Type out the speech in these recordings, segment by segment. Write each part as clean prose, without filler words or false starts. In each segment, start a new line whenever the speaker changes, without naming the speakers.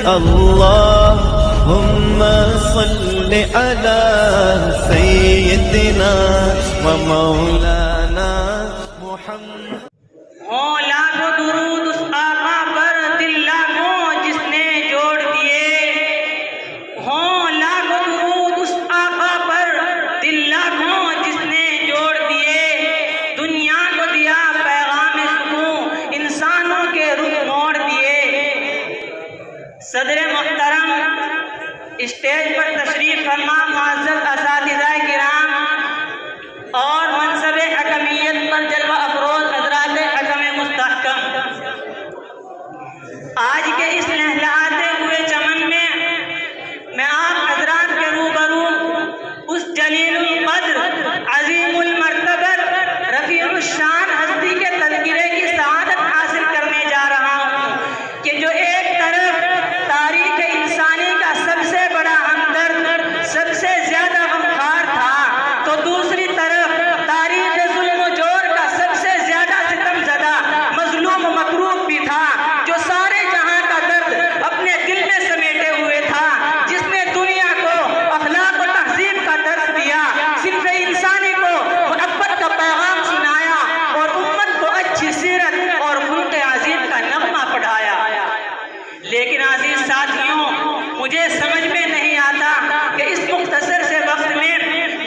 اللهم صل على سيدنا ومولانا محمد.
ہو لاکھوں درود اس آقا پر دل لاکھوں جس نے جوڑ دیے. ہو لاکھوں درود اس آقا پر دل لاکھوں جس نے جوڑ دیے. دنیا کو دیا پیغام سکون، انسانوں کے رخ موڑ دیے. صدر محترم، اسٹیج پر تشریف فرما معزز اساتذہ کرام اور منصب حکمیت پر جلوہ افروز حضرات حکم مستحکم، آج کے اس لہلہاتے ہوئے چمن میں میں آپ حضرات کے روبرو اس جلیل القدر، عظیم المرتبت، رفیع الشان ہستی کے تذکرے کی سعادت حاصل کرنے جا رہا ہوں کہ جو ایک طرف تاریخ انسانی کا سب سے بڑا ہمدرد، سب سے زیادہ غمخوار تھا، تو دوسری طرف تاریخ ظلم و جور کا سب سے زیادہ ستم زدہ، مظلوم و مکروب بھی تھا، جو سارے جہاں کا درد اپنے دل میں سمیٹے ہوئے تھا، جس نے دنیا کو اخلاق و تہذیب کا درس دیا، صرف انسانی کو محبت کا پیغام سنایا اور امت کو اچھی سیرت اور ملک عظیم کا نغمہ پڑھایا. لیکن عزیز ساتھیوں، مجھے سمجھ میں نہیں آتا کہ اس مختصر سے وقت میں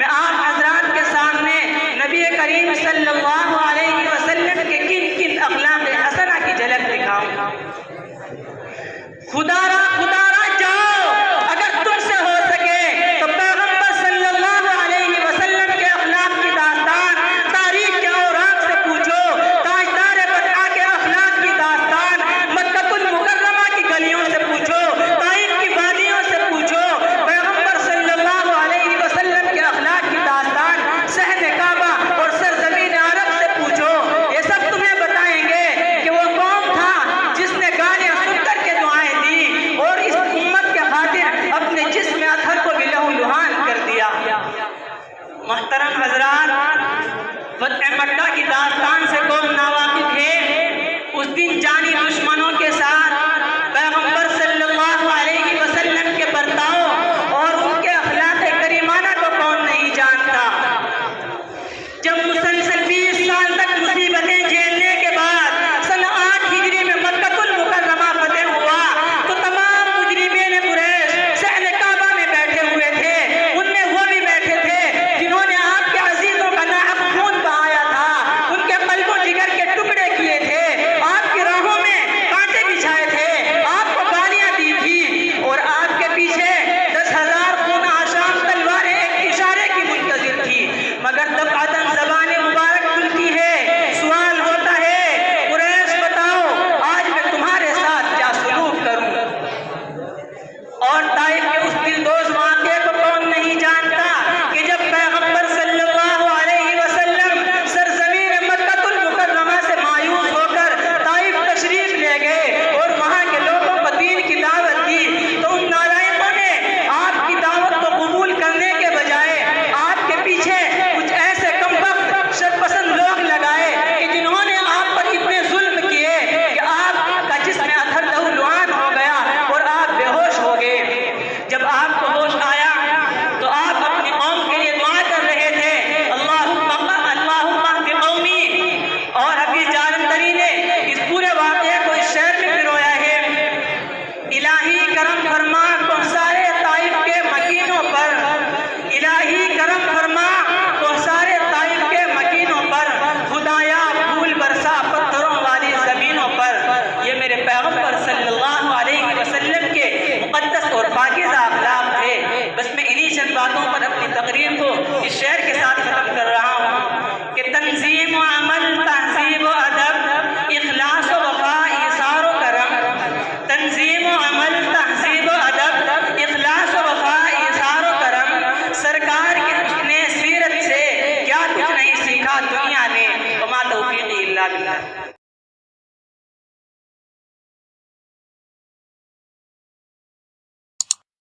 آپ حضرات کے سامنے نبی کریم صلی اللہ علیہ وسلم کے کن کن اخلاق حسنہ کی جھلک دکھاؤں. خدا را